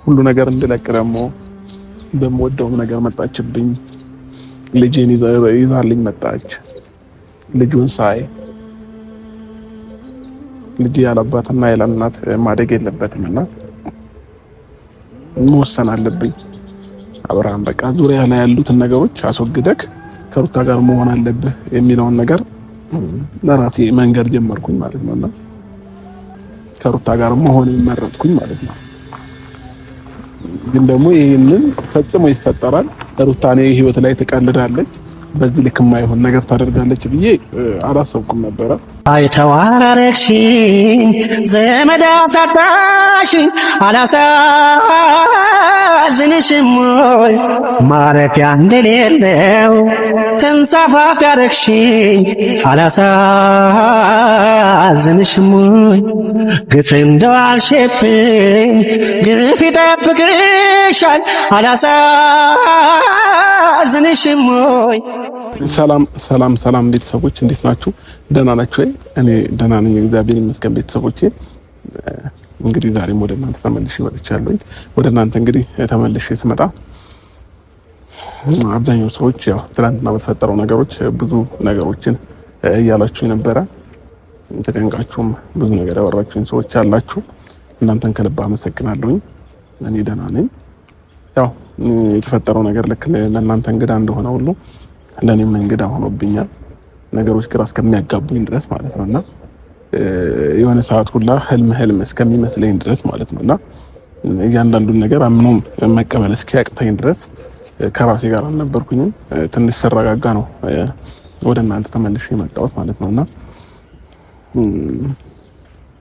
ሁሉ ነገር እንድለቅ ደግሞ በምወደው ነገር መጣችብኝ። ልጄን ይዛልኝ መጣች። ልጁን ሳይ ልጅ ያለአባትና ያለእናት ማደግ የለበትምና መወሰን አለብኝ። አብርሃም በቃ ዙሪያ ላይ ያሉትን ነገሮች አስወግደክ ከሩታ ጋር መሆን አለብህ የሚለውን ነገር ለራሴ መንገድ ጀመርኩኝ ማለት ነውና ከሩታ ጋር መሆን መረጥኩኝ ማለት ነው። ግን ደግሞ ይሄንን ፈጽሞ ይፈጠራል ሩታ እኔ ህይወት ላይ ትቀልዳለች በዚህ ልክ የማይሆን ነገር ታደርጋለች ብዬ አላሰብኩም ነበረ። አይተዋረክሽኝ ዘመድ አሳጣሽኝ አላሳዝንሽም ወይ ማረፊያ እንደሌለው ተንሳፋፊ አረክሽኝ አላሳዝንሽም ወይ ግፍ እንደዋልሽብኝ ግፍ ይጠብቅሻል አላሳዝንሽም ወይ። ሰላም ቤተሰቦች እንዴት ናችሁ? ደህና ናችሁ ወይ? እኔ ደህና ነኝ እግዚአብሔር ይመስገን። ቤተሰቦቼ እንግዲህ ዛሬም ወደ እናንተ ተመልሼ መጥቻለሁ። ወደ እናንተ እንግዲህ ተመልሼ ስመጣ አብዛኛው ሰዎች ያው ትናንትና በተፈጠረው ነገሮች ብዙ ነገሮችን እያላችሁ ነበረ። ተደንቃችሁም ብዙ ነገር ያወራችሁኝ ሰዎች አላችሁ። እናንተን ከልብ አመሰግናለሁ። እኔ ደህና ነኝ። ያው የተፈጠረው ነገር ልክ ለእናንተ እንግዳ እንደሆነ ሁሉ ለኔም እንግዳ ሆኖብኛል። ነገሮች ግራ እስከሚያጋቡኝ ድረስ ማለት ነውና የሆነ ሰዓት ሁላ ህልም እስከሚመስለኝ ድረስ ማለት ነውና እያንዳንዱን ነገር አምኖ መቀበል እስኪያቅተኝ ድረስ ከራሴ ጋር አልነበርኩኝም። ትንሽ ስረጋጋ ነው ወደ እናንተ ተመልሼ የመጣሁት ማለት ነውና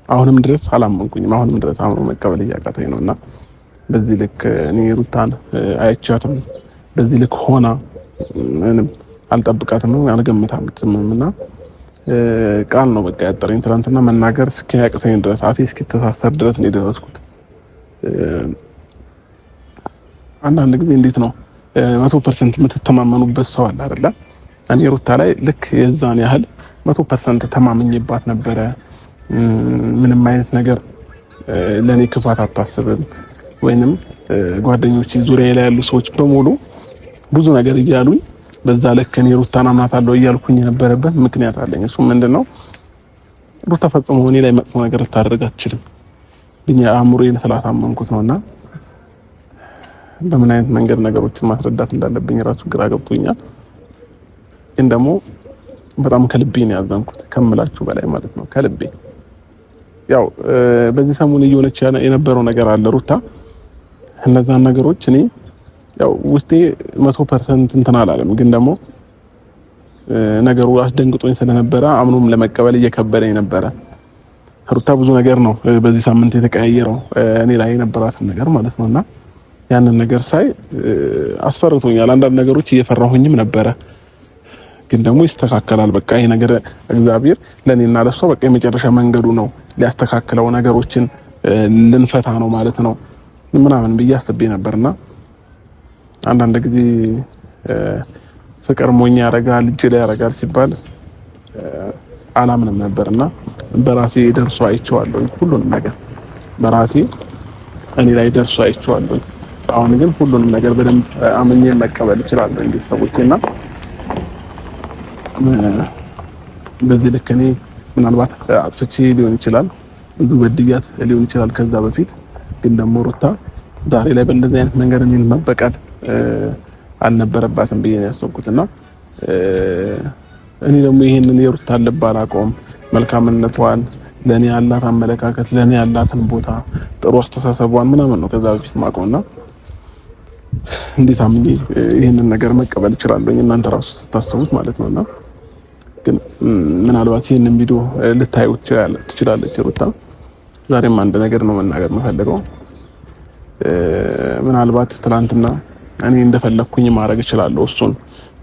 አሁንም ድረስ አላመንኩኝም። አሁንም ድረስ አምኖ መቀበል እያቃተኝ ነውና በዚህ ልክ እኔ ሩታን አይቻትም በዚህ ልክ ሆና ምንም አልጠብቃትም ነው አልገምታምና ቃል ነው በቃ ያጠረኝ። ትናንትና መናገር እስኪያቅተኝ ድረስ አፌ እስኪተሳሰር ድረስ ነው የደረስኩት። አንዳንድ ጊዜ እንዴት ነው 100% የምትተማመኑበት ሰው አለ አይደለ? እኔ ሩታ ላይ ልክ የዛን ያህል 100% ተማምኜባት ነበረ። ምንም አይነት ነገር ለኔ ክፋት አታስብም ወይንም ጓደኞቼ ዙሪያ ላይ ያሉ ሰዎች በሙሉ ብዙ ነገር እያሉኝ በዛ ልክ እኔ ሩታን አምናታለሁ እያልኩኝ የነበረበት ምክንያት አለኝ። እሱ ምንድነው? ሩታ ፈጽሞ እኔ ላይ መጥፎ ነገር ልታደርግ አትችልም ብኛ አእምሮዬን ስላሳመንኩት ነውና በምን አይነት መንገድ ነገሮችን ማስረዳት እንዳለብኝ ራሱ ግራ ገብቶኛል። ግን ደግሞ በጣም ከልቤ ነው ያዘንኩት ከምላችሁ በላይ ማለት ነው ከልቤ። ያው በዚህ ሰሞን እየሆነች የነበረው ነገር አለ ሩታ እነዛን ነገሮች እኔ ያው ውስጤ 100% እንትን አላለም። ግን ደግሞ ነገሩ አስደንግጦኝ ስለነበረ አምኖም ለመቀበል እየከበደኝ ነበረ። ሩታ ብዙ ነገር ነው በዚህ ሳምንት የተቀያየረው እኔ ላይ የነበራትን ነገር ማለት ነውና ያንን ነገር ሳይ አስፈርቶኛል። አንዳንድ ነገሮች እየፈራሁኝም ነበረ። ግን ደግሞ ይስተካከላል በቃ ይሄ ነገር እግዚአብሔር ለኔና ለሷ በቃ የመጨረሻ መንገዱ ነው ሊያስተካክለው ነገሮችን ልንፈታ ነው ማለት ነው ምናምን ብዬ አስቤ ነበርና አንዳንድ ጊዜ ፍቅር ሞኝ ያረጋል እጅ ላይ ያረጋል ሲባል አላምንም ነበርና በራሴ ደርሶ አይቼዋለሁ። ሁሉንም ነገር በራሴ እኔ ላይ ደርሶ አይቼዋለሁ። አሁን ግን ሁሉንም ነገር በደንብ አምኜ መቀበል እችላለሁ እንዴ ሰዎችና በዚህ ልክ እኔ ምናልባት አጥፍቼ ሊሆን ይችላል ብዙ በድያት ሊሆን ይችላል ከዛ በፊት። ግን ደግሞ ሩታ ዛሬ ላይ በእንደዚህ አይነት መንገድ እኔን መበቀል አልነበረባትም ብዬ ነው ያሰብኩትና እኔ ደግሞ ይሄንን የሩታ ልብ አላውቀውም። መልካምነቷን ለኔ ያላት አመለካከት ለኔ ያላትን ቦታ ጥሩ አስተሳሰቧን ምናምን ነው ከዛ በፊት ማውቀውና እንዴት አምኜ ይሄንን ነገር መቀበል እችላለሁ እናንተ ራሱ ስታስቡት ማለት ነውና ግን ምናልባት ይሄንን ቪዲዮ ልታዩት ትችላለች ሩታ። ዛሬም አንድ ነገር ነው መናገር የምፈልገው። ምናልባት ትናንትና እኔ እንደፈለኩኝ ማድረግ እችላለሁ እሱን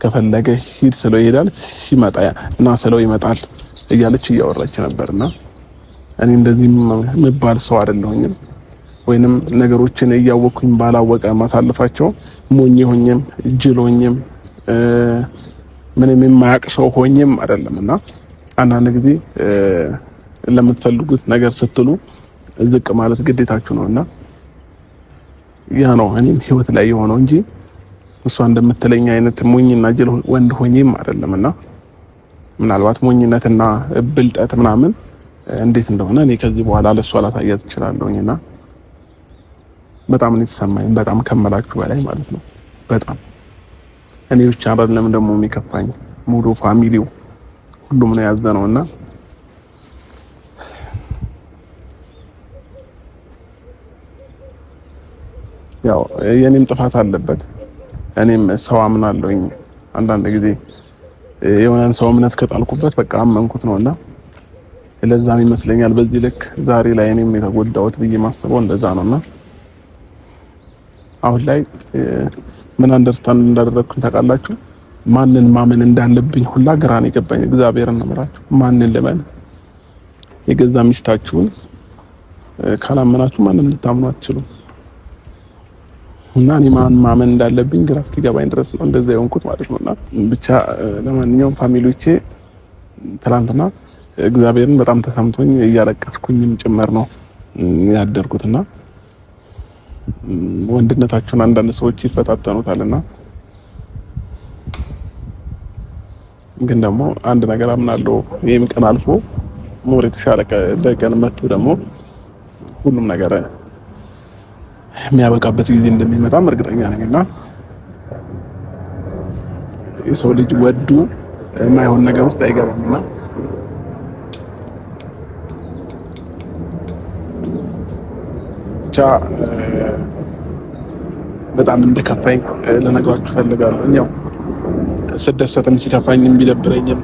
ከፈለገ ሂድ ስለው ይሄዳል ሲመጣ እና ስለው ይመጣል እያለች እያወራች ነበርና እኔ እንደዚህ መባል ሰው አይደለሁኝም ወይንም ነገሮችን እያወቅኩኝ ባላወቀ ማሳለፋቸው ሞኝ ሆኜም ጅል ሆኜም ምንም የማያውቅ ሰው ሆኜም አይደለምና አንዳንድ ጊዜ ለምትፈልጉት ነገር ስትሉ ዝቅ ማለት ግዴታችሁ ነውና ያ ነው እኔም ህይወት ላይ የሆነው እንጂ እሷ እንደምትለኝ አይነት ሞኝና ጅል ወንድ ሆኜም አይደለምና ምናልባት ሞኝነትና ብልጠት ምናምን እንዴት እንደሆነ እኔ ከዚህ በኋላ ለሷ ላሳያት እችላለሁኝና በጣም ነው የተሰማኝ፣ በጣም ከመላችሁ በላይ ማለት ነው። በጣም እኔ ብቻ አይደለም ደግሞ የሚከፋኝ ሙሉ ፋሚሊው ሁሉም ነው ያዘነውና ያው የኔም ጥፋት አለበት። እኔም ሰው አምናለሁኝ አንዳንድ ጊዜ የሆነን ሰው እምነት ከጣልኩበት በቃ አመንኩት ነውና ለዛም ይመስለኛል በዚህ ልክ ዛሬ ላይ እኔም የተጎዳሁት ብዬ ማስበው እንደዛ ነውና አሁን ላይ ምን አንደርስታንድ እንዳደረኩኝ ታውቃላችሁ? ማንን ማመን እንዳለብኝ ሁላ ግራ ነው የገባኝ። እግዚአብሔርን ነው የምላችሁ። ማንን ልመን? የገዛ ሚስታችሁን ካላመናችሁ ማንም ልታምኑ አትችሉም። እና እኔ ማመን እንዳለብኝ ግራ እስኪገባኝ ድረስ ነው እንደዛ የሆንኩት ማለት ነውና ብቻ ለማንኛውም ፋሚሊዎቼ ትናንትና እግዚአብሔርን በጣም ተሰምቶኝ እያለቀስኩኝም ጭምር ነው ያደርኩትና ወንድነታችሁን አንዳንድ ሰዎች ይፈታተኑታልና ግን ደግሞ አንድ ነገር አምናለሁ። ይሄም ቀን አልፎ ሞር የተሻለ ቀን መጥቶ ደግሞ ሁሉም ነገር የሚያበቃበት ጊዜ እንደሚመጣም እርግጠኛ ነኝና የሰው ልጅ ወዱ የማይሆን ነገር ውስጥ አይገባምና ብቻ በጣም እንደከፋኝ ለነገራችሁ ፈልጋለሁ። ያው ስደሰትም ሲከፋኝም ቢደብረኝም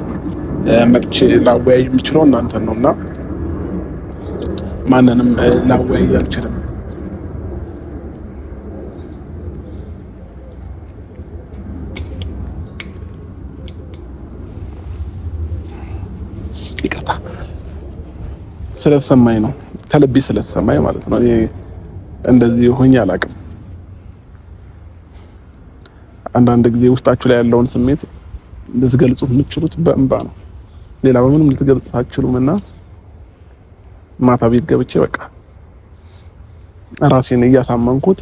መጥቼ ላወያይ የምችለው እናንተን ነውና ማንንም ላወያይ አልችልም። ይቅርታ ስለተሰማኝ ነው፣ ከልቤ ስለተሰማኝ ማለት ነው። እኔ እንደዚህ ሆኜ አላውቅም። አንዳንድ ጊዜ ውስጣችሁ ላይ ያለውን ስሜት ልትገልጹት የምትችሉት በእንባ ነው። ሌላ በምንም ልትገልጹት አትችሉምና ማታ ቤት ገብቼ በቃ ራሴን እያሳመንኩት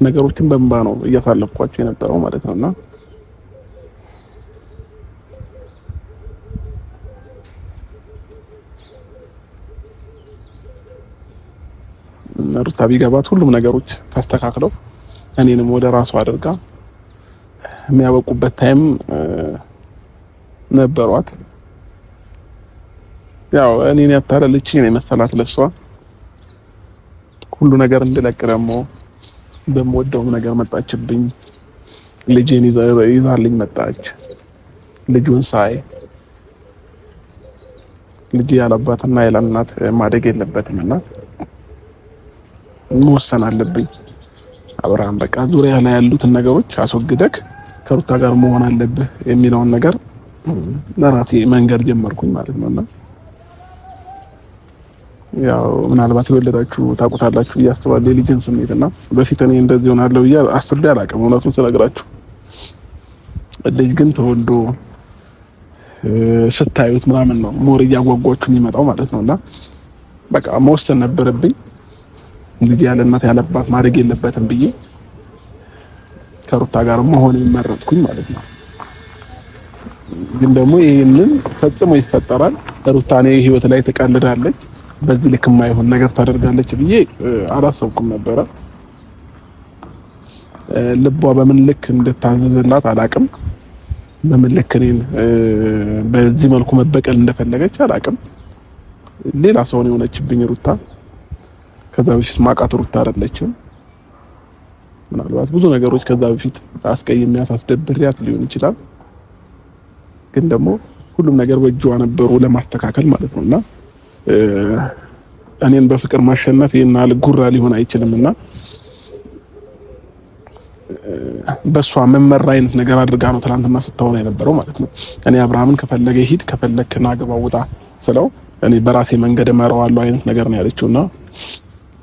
ነገሮችን በእንባ ነው እያሳለፍኳቸው የነበረው ማለት ነውና ሩታ ቢገባት ሁሉም ነገሮች ተስተካክለው እኔንም ወደ ራሱ አድርጋ የሚያበቁበት ታይም ነበሯት። ያው እኔን ያታለለችኝ ነው መሰላት ለሷ ሁሉ ነገር እንድለቅ ደግሞ በምወደው ነገር መጣችብኝ። ልጄን ይዛልኝ መጣች። ልጁን ሳይ ልጅ ያለአባትና ያለእናት ማደግ የለበትምና መወሰን አለብኝ። አብርሃም በቃ ዙሪያ ላይ ያሉትን ነገሮች አስወግደክ ከሩታ ጋር መሆን አለብህ የሚለውን ነገር ለራሴ መንገድ ጀመርኩኝ ማለት ነውና ያው ምናልባት የወለዳችሁ ታውቁታላችሁ እያስባለሁ የልጅን ስሜትና በፊት እኔ እንደዚህ ሆናለሁ ብዬ አስቤ አላውቅም። እውነቱን ስነግራችሁ ልጅ ግን ተወልዶ ስታዩት ምናምን ነው ሞር እያጓጓችሁ የሚመጣው ማለት ነውና በቃ መወሰን ነበረብኝ። ልጅ ያለ እናት ያለ አባት ማደግ የለበትም ብዬ ከሩታ ጋር መሆን መረጥኩኝ ማለት ነው። ግን ደግሞ ይሄንን ፈጽሞ ይፈጠራል ሩታ እኔ ህይወት ላይ ትቀልዳለች በዚህ ልክ የማይሆን ነገር ታደርጋለች ብዬ አላሰብኩም ነበረ። ልቧ በምን ልክ እንድታዘዝላት አላቅም። በምን ልክ እኔን በዚህ መልኩ መበቀል እንደፈለገች አላቅም። ሌላ ሰው ነው የሆነችብኝ ሩታ። ከዛ በፊት ማቃት ሩታ አይደለችም። ምናልባት ብዙ ነገሮች ከዛ በፊት አስቀይሜያት አስደብሬያት ሊሆን ይችላል። ግን ደግሞ ሁሉም ነገር በእጇ ነበሩ ለማስተካከል ማለት ነውና እኔን በፍቅር ማሸነፍ ይሄን አልጉራ ሊሆን አይችልምና በሷ መመራ አይነት ነገር አድርጋ ነው ትናንትና ስታወራ የነበረው ማለት ነው። እኔ አብርሃምን ከፈለገ ሂድ ከፈለክ ና ግባ ውጣ ስለው እኔ በራሴ መንገድ እመራዋለሁ አይነት ነገር ነው ያለችውና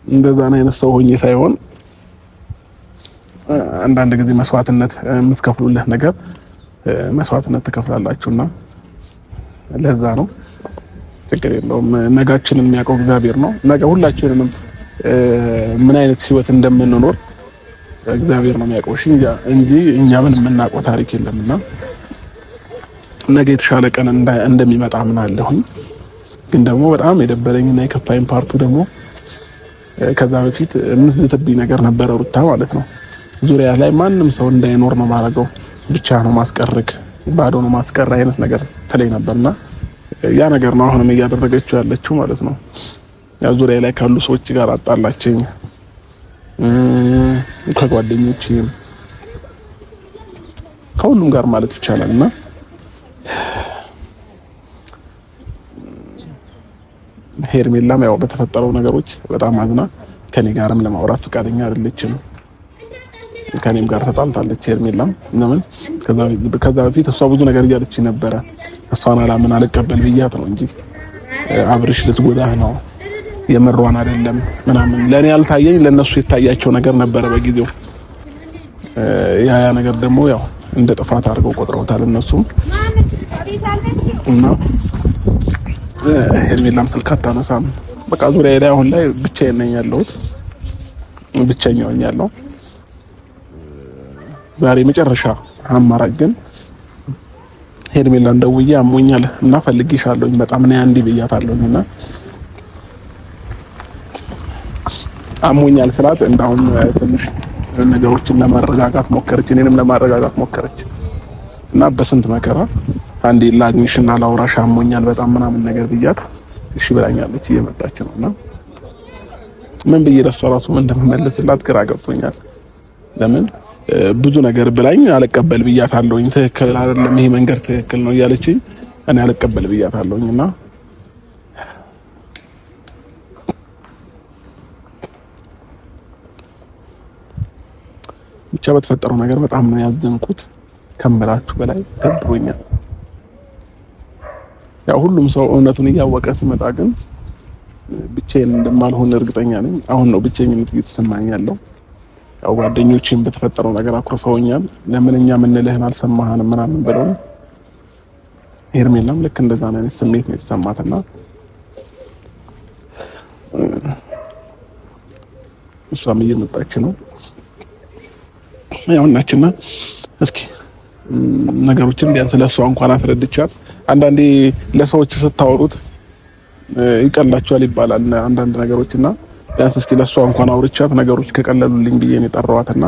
እንደዛ አይነት ሰው ሆኜ ሳይሆን አንዳንድ ጊዜ መስዋዕትነት የምትከፍሉለት ነገር መስዋዕትነት ትከፍላላችሁና ለዛ ነው። ችግር የለውም። ነጋችንን የሚያውቀው እግዚአብሔር ነው። ነገ ሁላችንም ምን አይነት ህይወት እንደምንኖር እግዚአብሔር ነው የሚያውቀው እንጂ እኛ ምን የምናውቀው ታሪክ የለምና ነገ የተሻለ ቀን እንደሚመጣ አምናለሁኝ። ግን ደግሞ በጣም የደበረኝና የከፋኝ ፓርቱ ደግሞ ከዛ በፊት የምትዝትብኝ ነገር ነበረ ሩታ ማለት ነው። ዙሪያ ላይ ማንም ሰው እንዳይኖር ነው ማድረገው፣ ብቻ ነው ማስቀርክ፣ ባዶ ነው ማስቀር አይነት ነገር ትለኝ ነበርና ያ ነገር ነው አሁንም እያደረገችው ያለችው ማለት ነው። ያ ዙሪያ ላይ ካሉ ሰዎች ጋር አጣላችኝ፣ ከጓደኞቼም ከሁሉም ጋር ማለት ይቻላልና ሄርሜላም ያው በተፈጠረው ነገሮች በጣም አዝና ከኔ ጋርም ለማውራት ፈቃደኛ አይደለችም። ከኔም ጋር ተጣልታለች ሄርሜላም። ለምን ከዛ በፊት እሷ ብዙ ነገር እያለች ነበረ። እሷን አላምን አልቀበል ብያት ነው እንጂ አብርሽ ልትጎዳህ ነው የምሯን አይደለም ምናምን ለኔ ያልታየኝ ለነሱ የታያቸው ነገር ነበረ በጊዜው። ያ ነገር ደግሞ ያው እንደ ጥፋት አድርገው ቆጥረውታል እነሱም እና ሄርሜላም ስልክ አታነሳም። በቃ ዙሪያ ላይ አሁን ላይ ብቻዬን ነኝ ያለሁት፣ ብቸኛው ነኝ ያለው። ዛሬ መጨረሻ አማራጭ ግን ሄርሜላን ደውዬ አሞኛል እና ፈልጌሻለሁኝ በጣም ነው አንዲ ብያታለሁኝ እና አሞኛል ስላት እንዳውም ትንሽ ነገሮችን ለማረጋጋት ሞከረች፣ እኔንም ለማረጋጋት ሞከረች እና በስንት መከራ አንዴ ላግኝሽና ላውራሽ አሞኛል በጣም ምናምን ነገር ብያት እሺ ብላኛለች። እየመጣች ነውና ምን ብዬ ለሷ ራሱ ምን እንደምመልስላት ግራ ገብቶኛል። ለምን ብዙ ነገር ብላኝ አልቀበል ብያታለሁኝ። ትክክል አይደለም ይሄ መንገድ ትክክል ነው እያለችኝ እኔ አልቀበል ብያታለሁኝና ብቻ በተፈጠረው ነገር በጣም ነው ያዘንኩት ከምላችሁ በላይ ደብሮኛል። ያው ሁሉም ሰው እውነቱን እያወቀ ሲመጣ ግን ብቻዬን እንደማልሆን እርግጠኛ ነኝ። አሁን ነው ብቻዬነት እየተሰማኝ ያለው። ያው ጓደኞቼም በተፈጠረው ነገር አኩርፈውኛል። ለምን እኛ ምንልህን አልሰማህንም ምናምን ብለው ሄርሜላም ልክ እንደዛ አይነት ስሜት ነው የተሰማትና እሷም እየመጣች ነው ያው እናችና እስኪ ነገሮችን ቢያንስ ለሷ እንኳን አስረድቻት። አንዳንዴ ለሰዎች ስታወሩት ይቀላቸዋል ይባላል አንዳንድ ነገሮችና ቢያንስ እስኪ ለሷ እንኳን አውርቻት ነገሮች ከቀለሉልኝ ብዬ ነው የጠራኋትና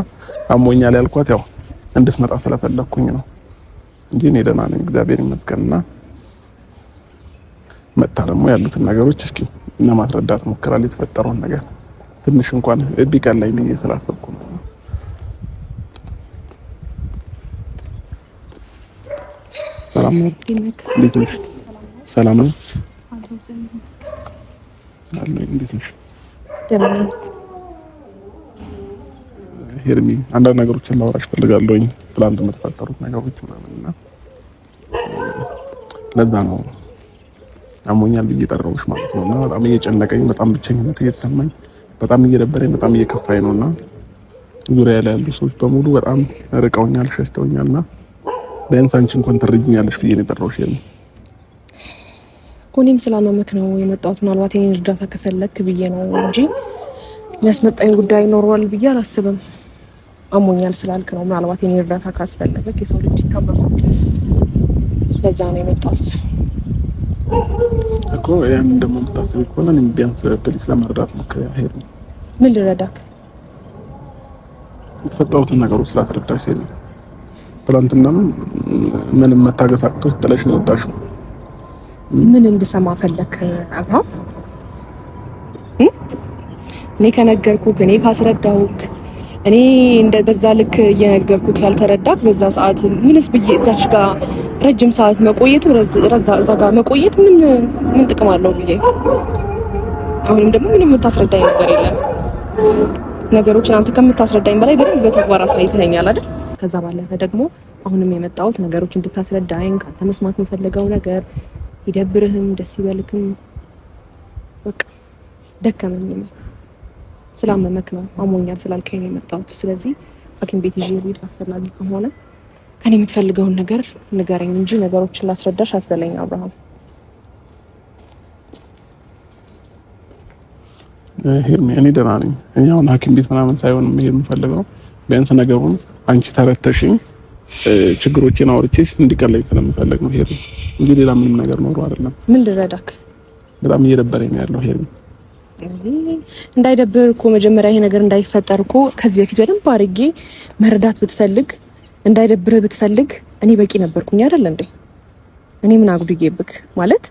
አሞኛል ያልኳት ያው እንድትመጣ ስለፈለኩኝ ነው እንጂ እኔ ደህና ነኝ እግዚአብሔር ይመስገንና መጣ ደግሞ ያሉትን ነገሮች እስኪ ለማስረዳት ሞክራለሁ። የተፈጠረውን ነገር ትንሽ እንኳን ቢቀላኝ ብዬ ስላሰብኩ ነው። ሰላም ነው። እንዴት ነሽ? ሰላም ነው። እንዴት ነሽ? ሄርሚ አንዳንድ ነገሮችን ላወራሽ ፈልጋለሁኝ። ትላንት የምትፈጠሩት ነገሮች ምናምንና ለዛ ነው አሞኛል ብዬ ጠራሁሽ ማለት ነውና በጣም እየጨነቀኝ፣ በጣም ብቸኝነት እየተሰማኝ፣ በጣም እየደበረኝ፣ በጣም እየከፋኝ ነውና ዙሪያ ላይ ያሉ ሰዎች በሙሉ በጣም ርቀውኛል፣ ሸሽተውኛልና ቢያንስ አንቺ እንኳን ትረጂኛለሽ ብዬ ነው የጠራሁሽ። እኔም ስላመመክ ነው የመጣሁት። ምናልባት የኔን እርዳታ ከፈለክ ብዬ ነው እንጂ የሚያስመጣኝ ጉዳይ ኖሯል ብዬ አላስብም። አሞኛል ስላልክ ነው። ምናልባት የኔን እርዳታ ካስፈለገክ፣ የሰው ልጅ ይታመማል፣ ለዛ ነው የመጣሁት እኮ። ያን ደግሞ የምታስቢ ከሆነ እኔም ቢያንስ ፕሊስ ለመርዳት ሞክሪ። ሄር ምን ልረዳክ? የተፈጠሩትን ነገሮች ስላስረዳሽ ሄር ትናንትናም ምንም መታገስ አቅቶሽ ጥለሽ ነው የወጣሽው። ምን እንድሰማ ፈለክ አብርሃም? እኔ ከነገርኩክ፣ እኔ ካስረዳሁክ፣ እኔ እንደ በዛ ልክ እየነገርኩክ ያልተረዳክ በዛ ሰዓት ምንስ ብዬ እዛች ጋር ረጅም ሰዓት መቆየቱ እዛ ጋር መቆየት ምን ጥቅም አለው ብዬ አሁንም ደግሞ ምንም የምታስረዳኝ ነገር የለም። ነገሮችን አንተ ከምታስረዳኝ በላይ በደንብ በተግባር አሳይተኸኛል አይደል? ከዛ ባለፈ ደግሞ አሁንም የመጣሁት ነገሮች እንድታስረዳኝ፣ ካንተ መስማት የምፈልገው ነገር ይደብርህም ደስ ይበልክም በቃ ደከመኝ ስላመመክ ነው አሞኛል ስላልከኝ ነው የመጣሁት። ስለዚህ ሐኪም ቤት ይዤ ልሂድ፣ አስፈላጊ ከሆነ ከኔ የምትፈልገውን ነገር ንገረኝ እንጂ ነገሮችን ላስረዳሽ አትበለኝ አብርሃም። እኔ ደህና ነኝ። እኔ አሁን ሐኪም ቤት ምናምን ሳይሆን መሄድ የምፈልገው ቢያንስ ነገሩን አንቺ ተረተሽኝ ችግሮቼን አውርቼሽ እንዲቀለኝ ስለምፈልግ ነው ሄዱ እንጂ ሌላ ምንም ነገር ኖሮ አይደለም። ምን ልረዳክ? በጣም እየደበረኝ ያለው ሄዱ። እንዳይደብር እኮ መጀመሪያ ይሄ ነገር እንዳይፈጠር እኮ ከዚህ በፊት በደንብ አድርጌ መረዳት ብትፈልግ እንዳይደብርህ ብትፈልግ እኔ በቂ ነበርኩኝ አይደል እንዴ? እኔ ምን አጉድዬብክ ማለት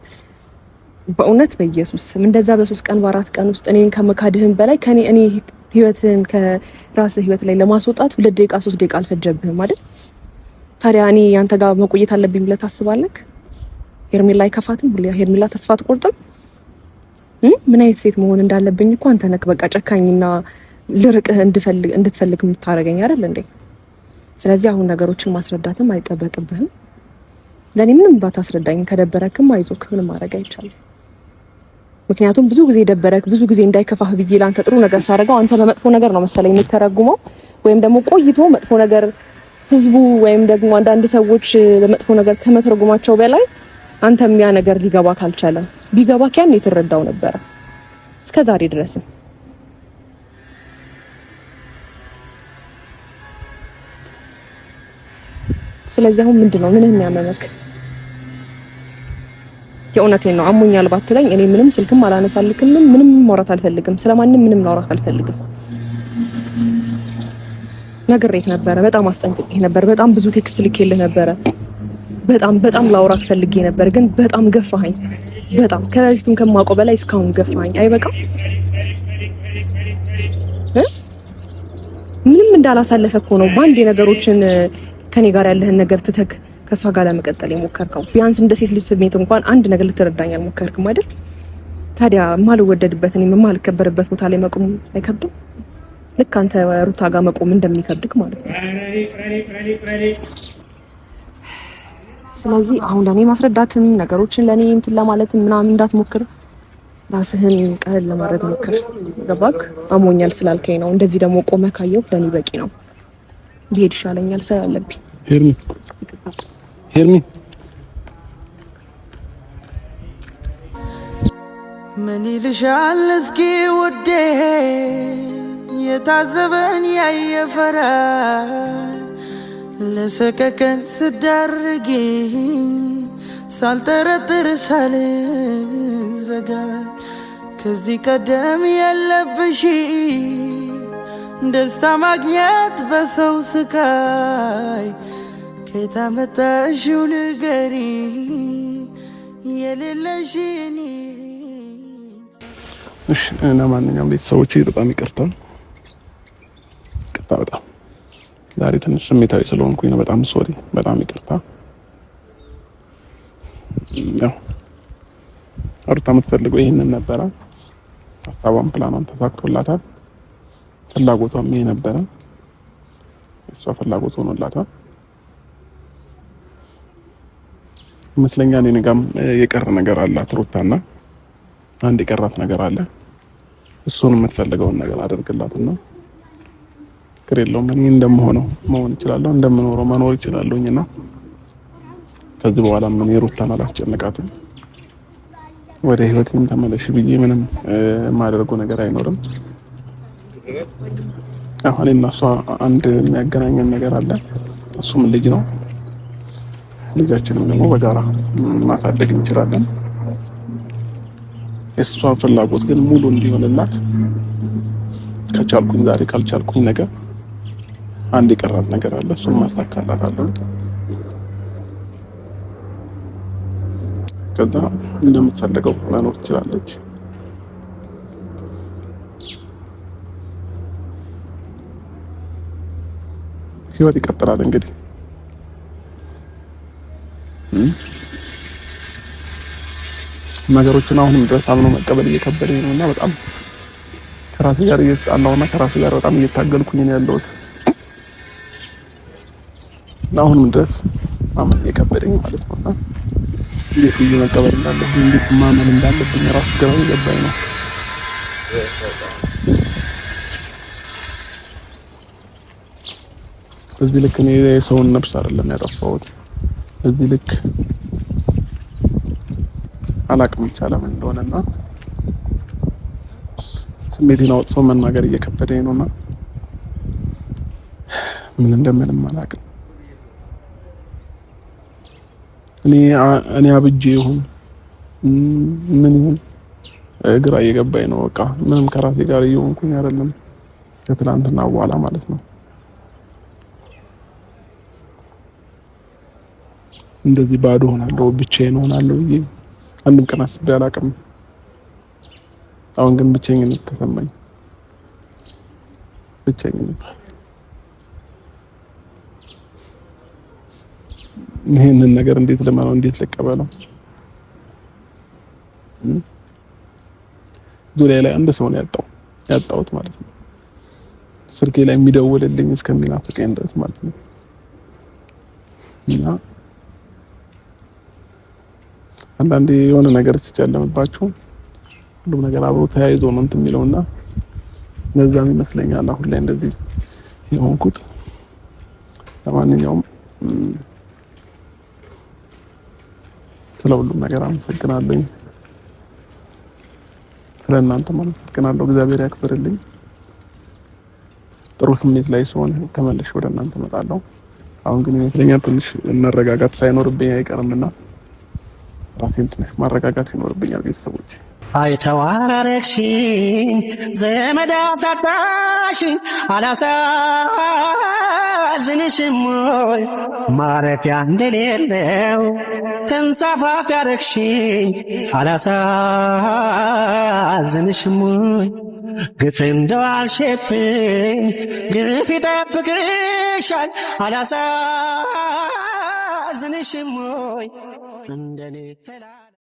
በእውነት በኢየሱስ ስም እንደዛ በ3 ቀን በ4 ቀን ውስጥ እኔን ከመካድህም በላይ እኔ ህይወትን ከራስህ ህይወት ላይ ለማስወጣት 2 ደቂቃ 3 ደቂቃ አልፈጀብህም አይደል? ታዲያ እኔ ያንተ ጋር መቆየት አለብኝ ብለህ ታስባለህ? ሄርሜላ አይከፋትም? ሁሌ ሄርሜላ ተስፋ አትቆርጥም? ምን አይነት ሴት መሆን እንዳለብኝ እኮ አንተ ነህ በቃ ጨካኝና ልርቅህ እንድትፈልግ የምታረገኝ አይደል እንዴ? ስለዚህ አሁን ነገሮችን ማስረዳትም አይጠበቅብህም። ለኔ ምንም ባታስረዳኝ ከደበረክም አይዞክ ምንም ማድረግ አይቻልም። ምክንያቱም ብዙ ጊዜ ደበረክ ብዙ ጊዜ እንዳይከፋህ ብዬ ላንተ ጥሩ ነገር ሳደርገው አንተ በመጥፎ ነገር ነው መሰለኝ የምትተረጉመው ወይም ደግሞ ቆይቶ መጥፎ ነገር ህዝቡ ወይም ደግሞ አንዳንድ ሰዎች በመጥፎ ነገር ከመተረጉማቸው በላይ አንተም ያ ነገር ሊገባ ካልቻለ ቢገባክ ያን የተረዳው ነበር እስከዛሬ ድረስ። ስለዚህ አሁን ምንድነው ምንም የሚያመመክ? የእውነቴን ነው አሞኛል ባትለኝ እኔ ምንም ስልክም አላነሳልክም ምንም ማውራት አልፈልግም ስለማንም ምንም ማውራት አልፈልግም። ነግሬህ ነበረ በጣም አስጠንቅቄህ ነበር በጣም ብዙ ቴክስት ልኬልህ ነበረ በጣም ላውራክ ፈልጌ ነበር ግን በጣም ገፋኸኝ በጣም ከበፊቱም ከማውቀው በላይ እስካሁን ገፋኸኝ። አይበቃም? ምንም እንዳላሳለፈ እኮ ነው ባንዴ ነገሮችን ከኔ ጋር ያለህን ነገር ትተክ ከሷ ጋር ለመቀጠል የሞከርከው። ቢያንስ እንደ ሴት ልጅ ስሜት እንኳን አንድ ነገር ልትረዳኝ አልሞከርክም አይደል? ታዲያ ማልወደድበት እኔ የማልከበርበት ቦታ ላይ መቆም አይከብድም? ልክ አንተ ሩታ ጋር መቆም እንደሚከብድክ ማለት ነው። ስለዚህ አሁን ለኔ ማስረዳትም ነገሮችን ለኔ እንትን ለማለትም ምናምን እንዳትሞክር፣ ራስህን ቀለል ለማድረግ ሞክር። ገባክ? አሞኛል ስላልከኝ ነው። እንደዚህ ደግሞ ቆመህ ካየሁ ለኔ በቂ ነው። ብሄድ ይሻለኛል ስላለብኝ። ሄርሚ ምን ይልሻል እስኪ ውዴ የታዘበን ያየፈራ ለሰከከን ስዳርጊኝ ሳልጠረጥር ሳልዘጋ ከዚህ ቀደም የለብሽ ደስታ ማግኘት በሰው ስቃይ ከታመጣሽው ንገሪ የሌለሽኒ። እሺ ለማንኛውም ቤተሰቦቼ በጣም ይቅርታ በጣም ዛሬ ትንሽ ስሜታዊ ስለሆንኩኝ ነው። በጣም ሶሪ፣ በጣም ይቅርታ። ያው ሩታ የምትፈልገው ይሄንን ነበረ። ሀሳቧን ፕላኗን ተሳክቶላታል። ፍላጎቷም ይሄ ነበረ። እሷ ፍላጎት ሆኖላታል ይመስለኛል። እኔ ጋርም የቀረ ነገር አላት ሩታና አንድ የቀራት ነገር አለ። እሱን የምትፈልገውን ነገር አደርግላትና ችግር የለውም። እኔ እንደምሆነው መሆን እችላለሁ፣ እንደምኖረው መኖር እችላለሁኝና ከዚህ በኋላ ምን ሩታን አላስጨንቃትም። ወደ ህይወቴም ተመለሽ ብዬ ምንም የማደርገው ነገር አይኖርም። አሁን እኔና እሷ አንድ የሚያገናኘን ነገር አለ። እሱም ልጅ ነው። ልጃችንም ደግሞ በጋራ ማሳደግ እንችላለን። የእሷ ፍላጎት ግን ሙሉ እንዲሆንላት ከቻልኩኝ ዛሬ ካልቻልኩኝ ነገር አንድ የቀራት ነገር አለ። እሱን ማሳካላታለሁ። ከዛ እንደምትፈልገው መኖር ትችላለች። ህይወት ይቀጥላል። እንግዲህ ነገሮችን አሁንም ድረስ አምኖ መቀበል እየከበደኝ ነው እና በጣም ከራሴ ጋር እየተጣላሁና ከራሴ ጋር በጣም እየታገልኩኝ ነው ያለሁት። አሁንም ድረስ ማመን እየከበደኝ ማለት ነው እና እንዴት ብዬ መቀበል እንዳለብኝ እንዴት ማመን እንዳለብኝ ራሱ ግራ እየገባኝ ነው። በዚህ ልክ እኔ የሰውን ነፍስ አይደለም ያጠፋሁት። በዚህ ልክ አላቅም ይቻላል እንደሆነና ስሜቴን አውጥቶ መናገር እየከበደኝ ነውና ምን እንደምንም አላውቅም። እኔ አብጄ ይሁን ምን ይሁን ግራ እየገባኝ ነው። በቃ ምንም ከራሴ ጋር እየሆንኩኝ አይደለም ከትላንትና በኋላ ማለት ነው። እንደዚህ ባዶ ሆናለሁ ብቻዬን ሆናለሁ ብዬ አንድም ቀን አስቤ አላውቅም። አሁን ግን ብቸኝነት ተሰማኝ። ብቸኝነት ይሄንን ነገር እንዴት ልመነው? እንዴት ልቀበለው? ዙሪያ ላይ አንድ ሰው ነው ያጣሁት ማለት ነው። ስልኬ ላይ የሚደውልልኝ እስከሚናፍቀኝ ድረስ ማለት ነው። እና አንዳንዴ የሆነ ነገር ሲጨለምባችሁ ሁሉም ነገር አብሮ ተያይዞ ነው እንትን የሚለውና ለዛም ይመስለኛል አሁን ላይ እንደዚህ የሆንኩት። ለማንኛውም ስለ ሁሉም ነገር አመሰግናለሁ። ስለ እናንተም አመሰግናለሁ። እግዚአብሔር ያክብርልኝ። ጥሩ ስሜት ላይ ስሆን ተመልሼ ወደ እናንተ እመጣለሁ። አሁን ግን ይመስለኛል ትንሽ መረጋጋት ሳይኖርብኝ አይቀርምና ራሴን ትንሽ ማረጋጋት ይኖርብኛል። ቤተሰቦች አይተዋራረግሽኝ ዘመድ አሳጣሽኝ አላሳዝንሽም ወይ ማረፊያ እንደሌለው ተንሳፋፊ ያረግሽኝ አላሳዝንሽም ወይ ግፍ እንደዋልሽብኝ ግፍ ይጠብቅሻል አላሳዝንሽም ወይ እንደኔ